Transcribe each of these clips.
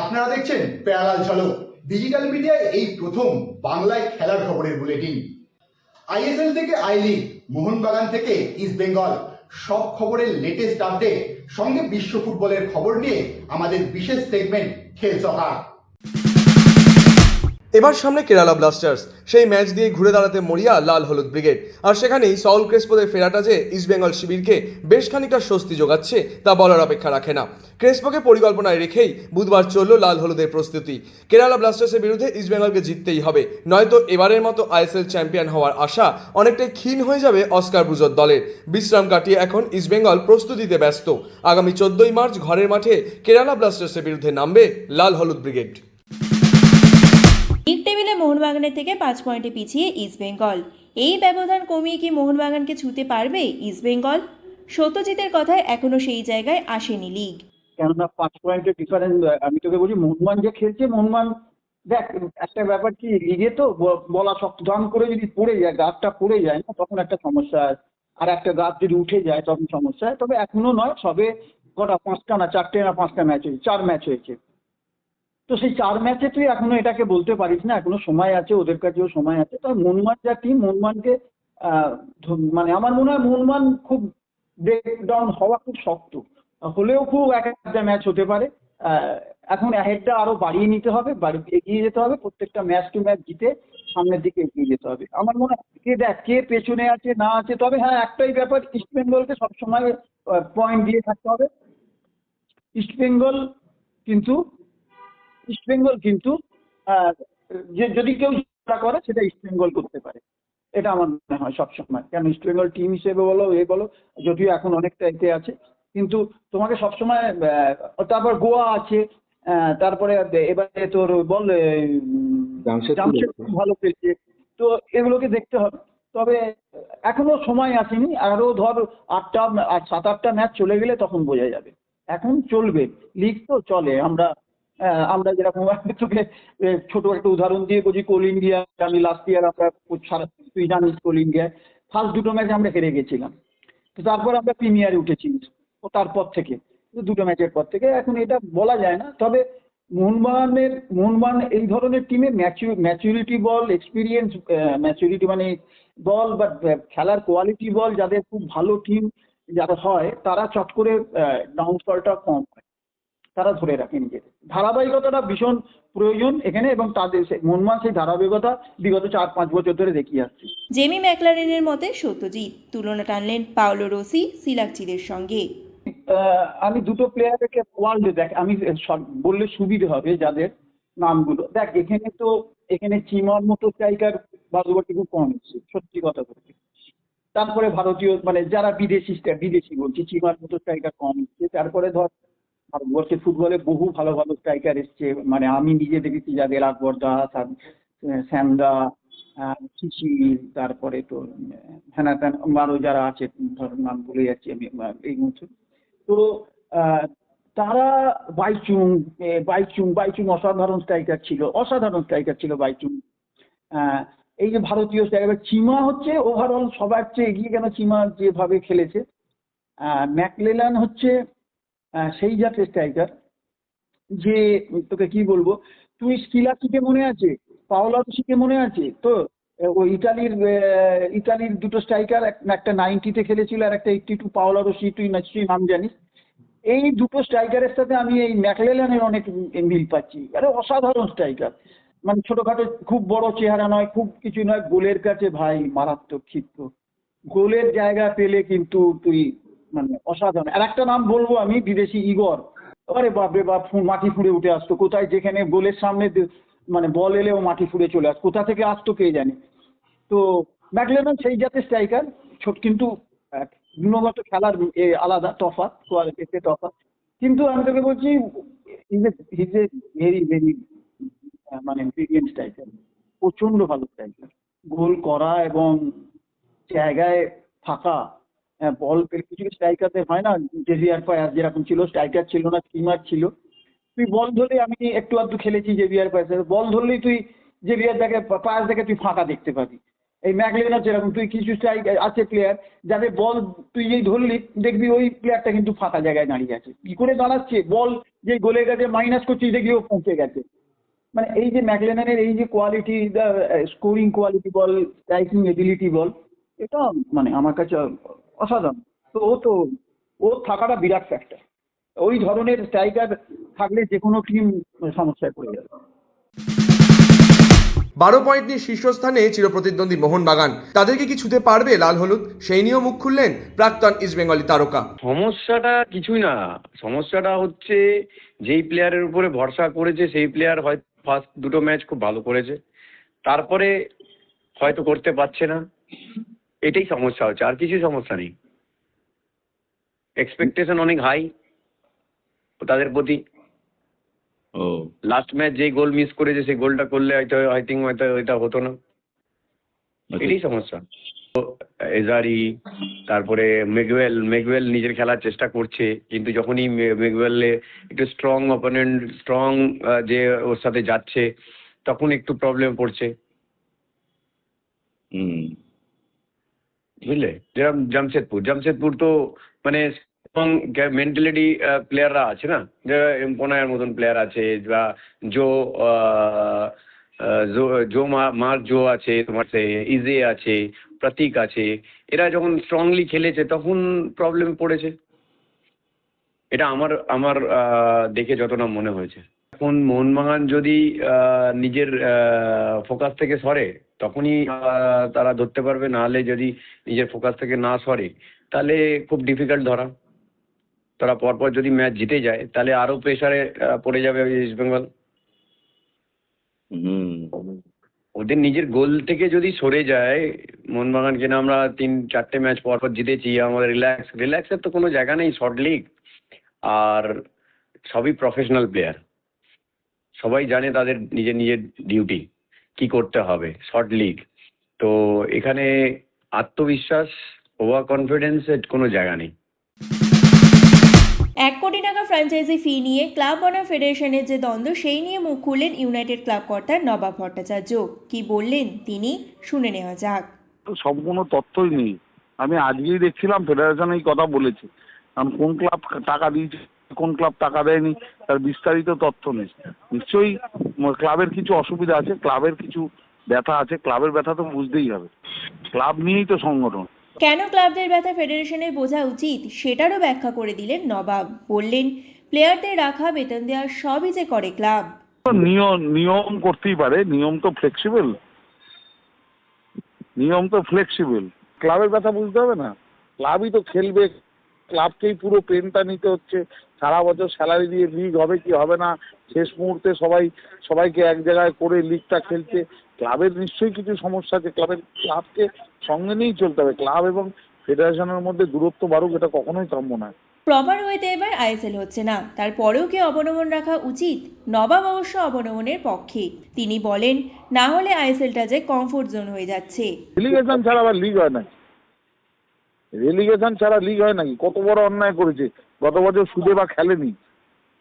আপনারা দেখছেন প্যারালাল ঝলক ডিজিটাল মিডিয়ায় এই প্রথম বাংলায় খেলার খবরের বুলেটিন। আইএসএল থেকে আই লিগ, মোহনবাগান থেকে ইস্ট বেঙ্গল, সব খবরের লেটেস্ট আপডেট সঙ্গে বিশ্ব ফুটবলের খবর নিয়ে আমাদের বিশেষ সেগমেন্ট খেল সকার। এবার সামনে কেরালা ব্লাস্টার্স, সেই ম্যাচ দিয়ে ঘুরে দাঁড়াতে মরিয়া লাল হলুদ ব্রিগেড। আর সেখানেই সাউল ক্রেসপোদের ফেরাটা যে ইস্টবেঙ্গল শিবিরকে বেশ খানিকটা স্বস্তি যোগাচ্ছে তা বলার অপেক্ষা রাখে না। ক্রেসপোকে পরিকল্পনায় রেখেই বুধবার চলল লাল হলুদের প্রস্তুতি। কেরালা ব্লাস্টার্সের বিরুদ্ধে ইস্টবেঙ্গলকে জিততেই হবে, নয়তো এবারের মতো আইএসএল চ্যাম্পিয়ন হওয়ার আশা অনেকটাই ক্ষীণ হয়ে যাবে অস্কার ব্রুজোর দলের। বিশ্রাম কাটিয়ে এখন ইস্টবেঙ্গল প্রস্তুতিতে ব্যস্ত। আগামী 14ই মার্চ ঘরের মাঠে কেরালা ব্লাস্টার্সের বিরুদ্ধে নামবে লাল হলুদ ব্রিগেড। লিগ টেবিলে মোহনবাগানের থেকে 5 পয়েন্টে পিছিয়ে ইস্টবেঙ্গল। এই ব্যবধান কমিয়ে কি মোহনবাগানকে ছুঁতে পারবে ইস্টবেঙ্গল? সত্যজিতের কথায় এখনো সেই জায়গায় আসেনি লিগ। কেননা 5 পয়েন্টের ডিফারেন্স। আমি তোকে বলি, মোহনবাগান যে খেলছে, মোহনবাগান দেখ একটা ব্যাপার কি, লিগে তো বলা শক্ত, দাম করে যদি পড়ে যায়, গাছটা পড়ে যায় না, তখন একটা সমস্যা হয়। আর একটা গাছ যদি উঠে যায় তখন সমস্যা হয়। তবে এখনো নয়, সবে কটা 5টা না 4টে না 5টা ম্যাচ হয়েছে, 4 ম্যাচ হয়েছে। তো সেই 4 ম্যাচে তুই এখনো এটাকে বলতে পারিস না, এখনো সময় আছে, ওদের কাছেও সময় আছে। তবে মোহনবাগান যা টিম, মোহনবাগানকে মানে আমার মনে হয় মোহনবাগান খুব ব্রেকডাউন হওয়া খুব শক্ত, হলেও খুব একটা ম্যাচ হতে পারে। এখন হেডটা আরো বাড়িয়ে নিতে হবে, এগিয়ে যেতে হবে, প্রত্যেকটা ম্যাচ টু ম্যাচ জিতে সামনের দিকে এগিয়ে যেতে হবে। আমার মনে হয় কে পেছনে আছে না আছে, তবে হ্যাঁ একটাই ব্যাপার, ইস্ট বেঙ্গলকে সবসময় পয়েন্ট দিয়ে থাকতে হবে। ইস্টবেঙ্গল কিন্তু যে যদি কেউ চেষ্টা করে সেটা ইস্টবেঙ্গল করতে পারে, এটা আমার মনে হয় সবসময়। কেন ইস্টবেঙ্গল টিম হিসেবে বলো, বলো, যদিও এখন অনেকটা এতে আছে, কিন্তু তোমাকে সবসময় তারপর গোয়া আছে, তারপরে এবারে তোর বল জামশেদপুর ভালো খেলছে, তো এগুলোকে দেখতে হবে। তবে এখনো সময় আসেনি, আরো ধর 7-8টা ম্যাচ চলে গেলে তখন বোঝা যাবে। এখন চলবে, লিগ তো চলে। আমরা যেরকম তোকে ছোট একটা উদাহরণ দিয়ে বলছি, কোল ইন্ডিয়া, আমি লাস্ট ইয়ার আমরা তুই জানিস কোল ইন্ডিয়ায় ফার্স্ট 2টো ম্যাচ আমরা হেরে গেছিলাম, তো তারপর আমরা প্রিমিয়ারে উঠেছি, ও তারপর থেকে 2টো ম্যাচের পর থেকে। এখন এটা বলা যায় না, তবে মোহনবাগান এই ধরনের টিমে ম্যাচুরিটি বল, এক্সপিরিয়েন্স ম্যাচুরিটি মানে বল বা খেলার কোয়ালিটি বল, যাদের খুব ভালো টিম যারা হয়, তারা চট করে ডাউনফলটা কম হয়, তারা ধরে রাখে নিজেদের। ধারাবাহিকতাটা ভীষণ প্রয়োজন এখানে, এবং তাদের মোহনবাগান সেই ধারাবাহিকতা বিগত 4-5 বছর ধরে দেখিয়ে আসছে। জেমি ম্যাকলারেনের মতে সত্যজিৎ তুলনা টানলেন পাওলো রসি, সিলাকচিদের সঙ্গে। আমি 2টো প্লেয়ারকে ওয়ার্ল্ডে দেখ, আমি বললে সুবিধে হবে যাদের নামগুলো দেখ। এখানে চিমার মতো স্ট্রাইকার ভারতবর্ষে খুব কম এসছে, সত্যি কথা বলতে। তারপরে ভারতীয় মানে যারা বিদেশি বলছি, চিমার মতো স্ট্রাইকার কম এসছে। তারপরে ধর ভারতবর্ষের ফুটবলে বহু ভালো ভালো স্ট্রাইকার এসছে, মানে আমি নিজে দেখেছি যাদের, আকবর দাস, শ্যামদা, শিশির, তারপরে তো হ্যানাতান, আরো যারা আছে, ধর নাম ভুলে যাচ্ছি আমি এই মুহূর্তে। তো তারা বাইচুং অসাধারণ স্ট্রাইকার ছিল বাইচুং। এই যে ভারতীয় স্ট্রাইকার চিমা হচ্ছে ওভারঅল সবার চেয়ে এগিয়ে, কেন চিমা যেভাবে খেলেছে। ম্যাকলেলান হচ্ছে সেই জাতের স্ট্রাইকার যে, তোকে কি বলবো, তুই স্কিলাকিকে মনে আছে, পাওলো রুসিকে মনে আছে তো? ওই ইতালির 2টো স্ট্রাইকার, একটা 90-তে খেলেছিল আর একটা 82, পাওলো রুসি, তুই নিশ্চয়ই নাম জানিস। এই 2টো স্ট্রাইকারের সাথে আমি এই ম্যাকলেলানের অনেক মিল পাচ্ছি। আরে অসাধারণ স্ট্রাইকার, মানে ছোটখাটো, খুব বড় চেহারা নয়, খুব কিছু নয়, গোলের কাছে ভাই মারাত্মক ক্ষিপ্র, গোলের জায়গা পেলে কিন্তু তুই মানে অসাধারণ। আর একটা নাম বলবো আমি, বিদেশি ইগর, আরে বাপরে বাপ, মাটি ফুঁড়ে উঠে আসতো কোথায়, যেখানে গোলের সামনে মানে বল এলেও মাটি ফুঁড়ে চলে আসতো, কোথা থেকে আসতো কে জানে। তো ম্যাকলেলান সেই জাতের স্ট্রাইকার, ছোট কিন্তু গুণগত খেলার আলাদা তফাৎ, কোয়ালিটিতে তফাৎ। কিন্তু আমি তোকে বলছি, হিজ এ ভেরি ভেরি মানে ব্রিলিয়েন্ট স্ট্রাইকার, প্রচন্ড ভালো স্ট্রাইকার। গোল করা এবং জায়গায় থাকা, বল কিছু স্ট্রাইকারদের হয় না, জেভিয়ার পায়াস যেরকম ছিল, স্ট্রাইকার ছিল না, স্কিমার ছিল। তুই বল ধরলেই, আমি একটু আধটু খেলেছি জেভিয়ার পায়াসের, বল ধরলেই তুই জেভিয়ার পায়াস দেখে তুই ফাঁকা দেখতে পাবি। এই ম্যাকলেন হচ্ছে এরকম, তুই কিছু স্ট্রাইক আছে প্লেয়ার যাদের বল তুই যেই ধরলি দেখবি ওই প্লেয়ারটা কিন্তু ফাঁকা জায়গায় দাঁড়িয়ে আছে, কি করে দাঁড়াচ্ছে, বল যে গোলের কাছে মাইনাস করছিস দেখবি ও পৌঁছে গেছে। মানে এই যে ম্যাকলেনের এই যে কোয়ালিটি, স্কোরিং কোয়ালিটি বল, স্ট্রাইকিং এবিলিটি বল, এটা মানে আমার কাছে অসাধারণ। তো ও থাকাটা বিরাট ফ্যাক্টর। ওই ধরনের স্ট্রাইকার থাকলে যে কোনো টিম সমস্যায় পড়ে যাবে। 12 পয়েন্ট নিয়ে শীর্ষস্থানে চিরপ্রতিদ্বন্দ্বী মোহনবাগান, তাদেরকে কি ছুঁতে পারবে লাল হলুদ? সেই নিয়েও মুখ খুললেন প্রাক্তন ইস্টবেঙ্গলি তারকা। সমস্যাটা কিছুই না, সমস্যাটা হচ্ছে যেই প্লেয়ারের উপরে ভরসা করেছে সেই প্লেয়ার হয়তো ফার্স্ট দুটো ম্যাচ খুব ভালো করেছে, তারপরে হয়তো করতে পারছে না, এটাই সমস্যা হচ্ছে, আর কিছু সমস্যা নেই। এক্সপেকটেশন অনেক হাই তাদের প্রতি। ও লাস্ট ম্যাচ যেই গোল মিস করেছে সেই গোলটা করলে হয়তো হয়তো এটা হতো না, এটাই সমস্যা। এজারি, তারপরে মেগুয়েল নিজের খেলার চেষ্টা করছে, কিন্তু যখনই মেগুয়েলে একটু স্ট্রং অপোনেন্ট, স্ট্রং যে ওর সাথে যাচ্ছে, তখন একটু প্রবলেম পড়ছে। বুঝলে, যেরকম জামশেদপুর তো মানে স্ট্রং মেন্টালিটি প্লেয়াররা আছে না, যারা এম্পনায়ের মতন প্লেয়ার আছে, বা মার্ক জো আছে, তোমার ইজে আছে, প্রতীক আছে, এরা যখন স্ট্রংলি খেলেছে তখন প্রবলেম পড়েছে। এটা আমার দেখে যতটা মনে হয়েছে। এখন মোহনবাগান যদি নিজের ফোকাস থেকে সরে তখনই তারা ধরতে পারবে, নাহলে যদি নিজের ফোকাস থেকে না সরে তাহলে খুব ডিফিকাল্ট ধরা। তারা পরপর যদি ম্যাচ জিতে যায় তাহলে আরো প্রেসারে পড়ে যাবে ইস্ট বেঙ্গল। ওদের নিজের গোল থেকে যদি সরে যায়, মোহনবাগানকে না আমরা 3-4টে ম্যাচ পরপর জিতেছি, আমাদের রিল্যাক্সের তো কোনো জায়গা নেই। শর্ট লিগ, আর সবই প্রফেশনাল প্লেয়ার, সবাই জানে তাদের নিজের ডিউটি কি করতে হবে। শর্ট লিগ তো এখানে আত্মবিশ্বাস, ওভার কনফিডেন্সের কোনো জায়গা নেই। 1 কোটি টাকা ফ্র্যাঞ্চাইজি ফি নিয়ে ক্লাব বনাম ফেডারেশনের যে দ্বন্দ্ব, সেই নিয়ে মুখ খুললেন ইউনাইটেড ক্লাব কর্তা নবাব ভট্টাচার্য। কি বললেন তিনি, শুনে নেওয়া যাক। সম্পূর্ণ তথ্যই নেই। আমি আজকেই দেখছিলাম ফেডারেশন এই কথা বলেছে, কারণ কোন ক্লাব টাকা দিয়েছে, কোন ক্লাব টাকা দেয়নি, তার বিস্তারিত তথ্য নেই। নিশ্চয়ই ক্লাবের কিছু অসুবিধা আছে, ক্লাবের কিছু ব্যথা আছে, ক্লাবের ব্যথা তো বুঝতেই হবে, ক্লাব নিয়েই তো সংগঠন। কেন ক্লাবদের ব্যথা ফেডারেশনের বোঝা উচিত সেটারও ব্যাখ্যা করে দিলেন নবাব। বললেন, প্লেয়ারদের রাখা, বেতন দেওয়া সবই যে করে ক্লাব। নিয়ম করতেই পারে, নিয়ম তো ফ্লেক্সিবল। ক্লাবের ব্যথা বুঝতে হবে না, ক্লাবই তো খেলবে, ক্লাবকেই পুরো পেনটা নিতে হচ্ছে। সারা বছর স্যালারি দিয়ে লিগ হবে কি হবে না, শেষ মুহূর্তে সবাইকে এক জায়গায় করে লিগটা খেলছে। ক্লাবের নিশ্চয়ই কিছু সমস্যা আছে, ক্লাবকে সঙ্গে নিয়েই চলতে হবে। ক্লাব এবং ফেডারেশনের মধ্যে দূরত্ব বাড়ুক, এটা কখনোই কাম্য নয়। প্রপার ওয়েতে এবার আইএসএল হচ্ছে না, তারপরেও কি অবনমন রাখা উচিত? নবাব অবশ্য অবনমনের পক্ষে। তিনি বলেন, না হলে আইএসএলটা যে কমফোর্ট জোন হয়ে যাচ্ছে। রেলিগেশন ছাড়া আবার লিগ হয় নাকি? রেলিগেশন ছাড়া লিগ হয় নাকি? কত বড় অন্যায় করেছে। গত বছর সুদেবা খেলেনি,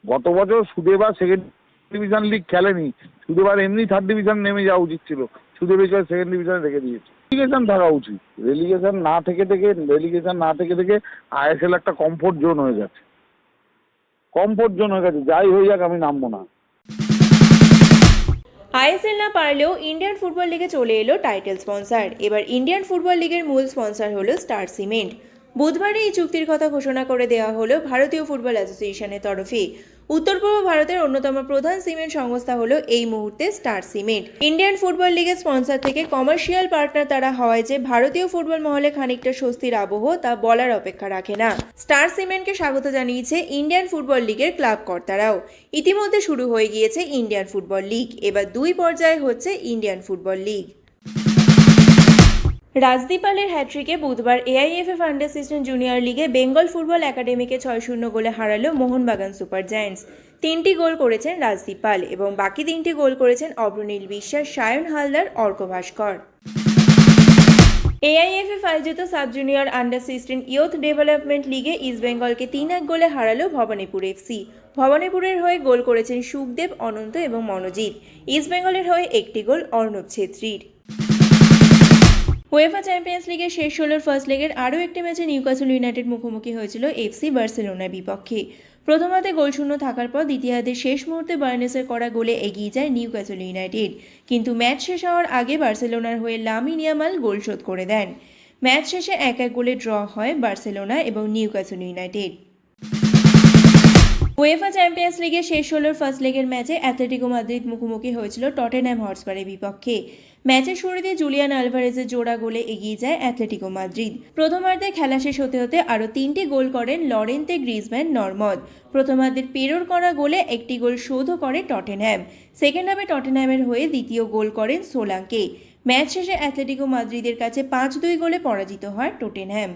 গত বছর সুদেবা সেকেন্ড ডিভিশন লিগ খেলেনি, সুদেবার এমনি থার্ড ডিভিশন নেমে যাওয়া উচিত ছিল, সুদেবাকে সেকেন্ড ডিভিশনে রেখে দিয়েছে। রেলিগেশন থাকা উচিত। রেলিগেশন না থেকে আইএসএল একটা কমফোর্ট জোন হয়ে গেছে। যাই হয়ে যাক, আমি নামবো না। আইএসএল না পারলেও ইন্ডিয়ান ফুটবল লিগে চলে এলো টাইটেল স্পন্সর। এবার ইন্ডিয়ান ফুটবল লিগের মূল স্পন্সর হলো স্টার সিমেন্ট। বুধবারই এই চুক্তির কথা ঘোষণা করে দেওয়া হলো ভারতীয় ফুটবল অ্যাসোসিয়েশনের তরফে। উত্তর পূর্ব ভারতের অন্যতম প্রধান সিমেন্ট সংস্থা হলো এই মুহূর্তে স্টার সিমেন্ট। ইন্ডিয়ান ফুটবল লিগের স্পন্সর থেকে কমার্শিয়াল পার্টনার তারা হওয়ায় যে ভারতীয় ফুটবল মহলে খানিকটা স্বস্তির আবহ, তা বলার অপেক্ষা রাখে না। স্টার সিমেন্টকে স্বাগত জানিয়েছে ইন্ডিয়ান ফুটবল লিগের ক্লাব কর্তারাও। ইতিমধ্যে শুরু হয়ে গিয়েছে ইন্ডিয়ান ফুটবল লিগ, এবার 2 পর্যায়ে হচ্ছে ইন্ডিয়ান ফুটবল লিগ। রাজদীপালের হ্যাট্রিকে বুধবার এআইএফএ আন্ডার 16 জুনিয়র লিগে বেঙ্গল ফুটবল একাডেমিকে 6-0 গোলে হারালো মোহনবাগান সুপার জায়ান্টস। 3টি গোল করেছেন রাজদীপাল এবং বাকি 3টি গোল করেছেন অব্রনীল বিশ্বাস, সায়ন হালদার, অর্ক ভাস্কর। এআইএফএ আয়োজিত sub junior under 16 youth development লিগে ইস্টবেঙ্গলকে 3-1 গোলে হারালো ভবানীপুর এফসি। ভবানীপুরের হয়ে গোল করেছেন সুখদেব, অনন্ত এবং মনোজিৎ। ইস্টবেঙ্গলের হয়ে একটি গোল অর্ণব ছেত্রীর। UEFA চ্যাম্পিয়ন্স লিগের শেষ 16 ফার্স্ট লেগের আরও একটি ম্যাচে নিউক্যাসল ইউনাইটেড মুখোমুখি হয়েছিল এফসি বার্সেলোনার বিপক্ষে। প্রথমার্ধে গোলশূন্য থাকার পর দ্বিতীয়ার্ধের শেষ মুহূর্তে বার্নেসের করা গোলে এগিয়ে যায় নিউক্যাসল ইউনাইটেড, কিন্তু ম্যাচ শেষ হওয়ার আগে বার্সেলোনার হয়ে লামিন ইয়ামাল গোল শোধ করে দেন। ম্যাচ শেষে 1-1 গোলে ড্র হয় বার্সেলোনা এবং নিউক্যাসল ইউনাইটেড। UEFA চ্যাম্পিয়ন্স লিগের শেষ 16 ফার্স্ট লেগের ম্যাচে অ্যাথলেটিকো মাদ্রিদ মুখোমুখি হয়েছিল টটেনহ্যাম হটস্পারের বিপক্ষে। ম্যাচের শুরুতে জুলিয়ান আলভারেজের জোড়া গোলে এগিয়ে যায় অ্যাথলেটিকো মাদ্রিদ। প্রথমার্ধে খেলা শেষ হতে হতে আরও 3টি গোল করেন লরেন্তে গ্রিজম্যান নরমদ। প্রথমার্ধের পেরোর করা গোলে একটি গোল শোধও করে টটেনহ্যাম। সেকেন্ড হাফে টটেনহ্যামের হয়ে দ্বিতীয় গোল করেন সোলাঙ্কে। ম্যাচ শেষে অ্যাথলেটিকো মাদ্রিদের কাছে 5-2 গোলে পরাজিত হয় টটেনহ্যাম।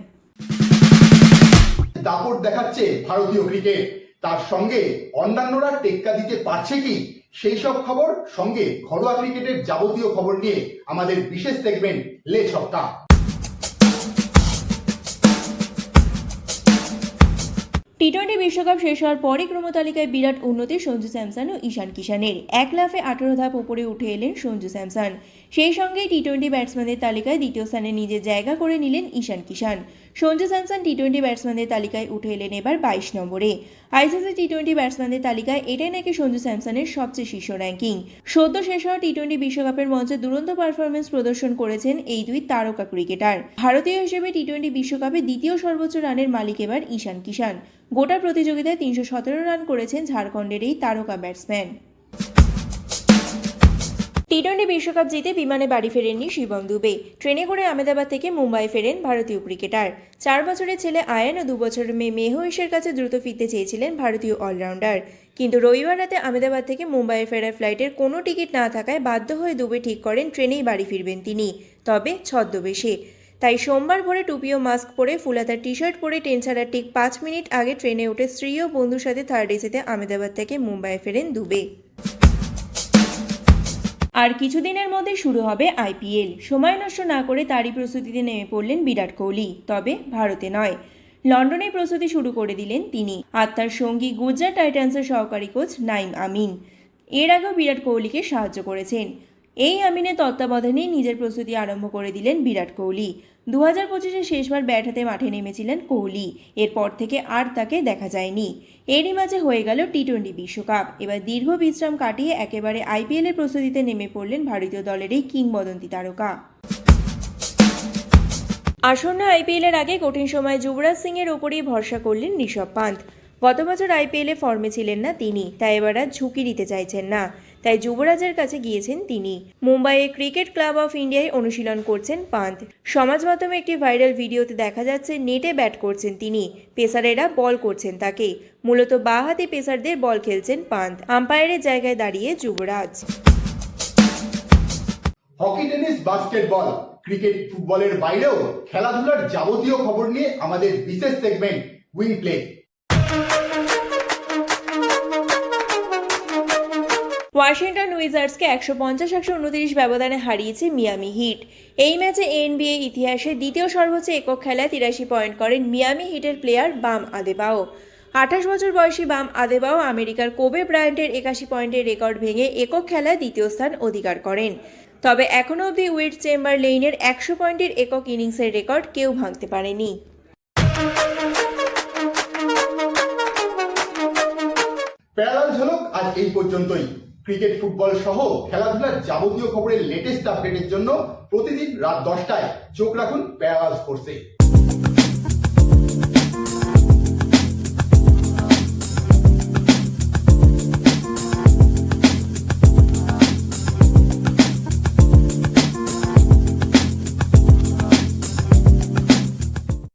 দাপট দেখাচ্ছে ভারতীয় ক্রিকেট, তার সঙ্গে অন্যান্যরা টেক্কা দিতে পারছে কি, সেই সব খবর সঙ্গে ঘরোয়া ক্রিকেটের যাবতীয় খবর নিয়ে আমাদের বিশেষ সেগমেন্ট লে ছক্কা। টি-20 বিশ্বকাপ শেষ হওয়ার পরই ক্রমতালিকায় বিরাট উন্নতি সঞ্জু স্যামসন ও ঈশান কিষানের। 1 লাফে 18 ধাপ উপরে উঠে এলেন সঞ্জু স্যামসন। সেই সঙ্গেই টি-20 ব্যাটসম্যানদের তালিকায় দ্বিতীয় স্থানে নিজের জায়গা করে নিলেন ঈশান কিষান। সঞ্জু স্যামসন টি-20 ব্যাটসম্যানদের তালিকায় উঠে এলেন এবার 22 নম্বরে। আইসিসি টি-20 ব্যাটসম্যানদের তালিকায় এটাই নাকি সঞ্জু স্যামসনের সবচেয়ে শীর্ষ র্যাঙ্কিং। সদ্য শেষ হওয়া টি-20 বিশ্বকাপের মঞ্চে দুরন্ত পারফরমেন্স প্রদর্শন করেছেন এই দুই তারকা ক্রিকেটার। ভারতীয় হিসেবে টি-20 বিশ্বকাপে দ্বিতীয় সর্বোচ্চ রানের মালিক এবার ঈশান কিষান। গোটা প্রতিযোগিতায় 317 রান করেছেন ঝাড়খণ্ডের এই তারকা ব্যাটসম্যান। টি-20 বিশ্বকাপ জিতে বিমানে বাড়ি ফেরেননি শিবম দুবে। ট্রেনে করে আহমেদাবাদ থেকে মুম্বাই ফেরেন ভারতীয় ক্রিকেটার। 4 বছরের ছেলে আয়ান ও 2 বছরের মেয়ে মেহইশের কাছে দ্রুত ফিরতে চেয়েছিলেন ভারতীয় অলরাউন্ডার, কিন্তু রবিবার রাতে আহমেদাবাদ থেকে মুম্বাইয়ে ফেরার ফ্লাইটের কোনো টিকিট না থাকায় বাধ্য হয়ে দুবে ঠিক করেন ট্রেনেই বাড়ি ফিরবেন তিনি, তবে ছদ্মবেশে। তাই সোমবার ভোরে টুপি ও মাস্ক পরে ফুলাতার টি শার্ট পরে ট্রেন ছাড়ার ঠিক 5 মিনিট আগে ট্রেনে উঠে স্ত্রী ও বন্ধুর সাথে থার্ড এসিতে আহমেদাবাদ থেকে মুম্বাইয়ে ফেরেন দুবে। আর কিছুদিনের মধ্যে শুরু হবে আইপিএল। সময় নষ্ট না করে তারই প্রস্তুতিতে নেমে পড়লেন বিরাট কোহলি, তবে ভারতে নয়, লন্ডনে প্রস্তুতি শুরু করে দিলেন তিনি আর তার সঙ্গী গুজরাট টাইটান্সের সহকারী কোচ নাইম আমিন। এর আগেও বিরাট কোহলিকে সাহায্য করেছেন। এই আমিনের তত্ত্বাবধানেই নিজের প্রস্তুতি আরম্ভ করে দিলেন বিরাট কোহলি। 2025-এ শেষবার ব্যাট হাতে মাঠে নেমেছিলেন কোহলি, এরপর থেকে আর তাকে দেখা যায়নি। এরই মাঝে হয়ে গেল টি-20 বিশ্বকাপ। এবার দীর্ঘ বিশ্রাম কাটিয়ে একেবারে আইপিএলের প্রস্তুতিতে নেমে পড়লেন ভারতীয় দলের এই কিংবদন্তি তারকা। আসন্ন আইপিএলের আগে কঠিন সময় যুবরাজ সিংয়ের ওপরেই ভরসা করলেন ঋষভ পান্ত। গত বছর আইপিএলে ফর্মে ছিলেন না তিনি, তাই এবার আর ঝুঁকি নিতে চাইছেন না, তাই যুবরাজের কাছে গিয়েছেন তিনি। মুম্বাইয়ে ক্রিকেট ক্লাব অফ ইন্ডিয়ায় অনুশীলন করছেন পান্ত। সমাজ মাধ্যমে একটি ভাইরাল ভিডিওতে দেখা যাচ্ছে নেটে ব্যাট করছেন তিনি, পেসারেরা বল করছেন তাকে। মূলত বাঁহাতি পেসারদের বল খেলছেন পান্ত, আম্পায়ারের জায়গায় দাঁড়িয়ে যুবরাজ। হকি, টেনিস, বাস্কেটবল, ক্রিকেট, ফুটবলের বাইরেও খেলাধুলার যাবতীয় খবর নিয়ে আমাদের বিশেষ সেগমেন্ট উইং প্লে। ওয়াশিংটন উইজার্ডসকে 150-129 ব্যবধানে হারিয়েছে মিয়ামি হিট। এই ম্যাচে এনবিএ ইতিহাসে দ্বিতীয় সর্বোচ্চ একক খেলায় 83 পয়েন্ট করেন মিয়ামি হিটের প্লেয়ার বাম আদেবাও। 28 বছর বয়সী বাম আদেবাও আমেরিকার কোবে ব্রায়ান্টের 81 পয়েন্টের রেকর্ড ভেঙে একক খেলায় দ্বিতীয় স্থান অধিকার করেন। তবে এখনও অবধি উইল চেম্বারলেইনের 100 পয়েন্টের একক ইনিংসের রেকর্ড কেউ ভাঙতে পারেনি। প্যারালাল ঝলক আজ এই পর্যন্তই। ক্রিকেট, ফুটবল সহ খেলাধুলার যাবতীয় খবরের লেটেস্ট আপডেটের জন্য প্রতিদিন রাত 10টায় চোখ রাখুন প্যারালাল স্পোর্টসে।